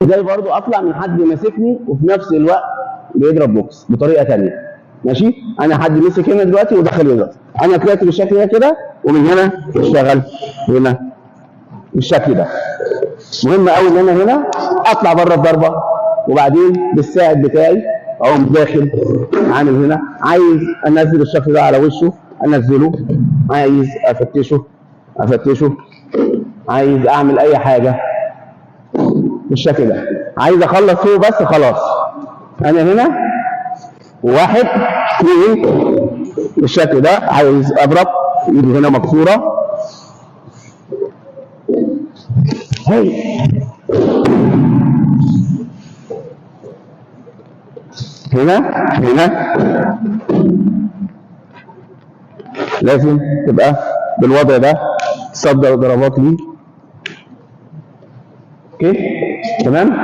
ازاي برضو اطلع من حد ماسكني وفي نفس الوقت بيضرب بوكس بطريقه ثانيه. ماشي، انا حد مسك هنا دلوقتي ودخل يضرب، انا طلعت بالشكل ده كده ومن هنا اشتغل هنا بالشكل ده. مهم قوي ان انا هنا اطلع بره الضربه، وبعدين بالساعد بتاعي اقوم داخل عامل هنا، عايز انزل الشكل ده على وشه انزله، عايز افتشه، عايز اعمل اي حاجه بالشكل ده، عايز اخلص هو بس خلاص. انا هنا 1 2 بالشكل ده، عايز اضرب ايدي هنا مكسوره، هي هنا لازم تبقى بالوضع ده تصدر ضربات ليه. اوكي تمام.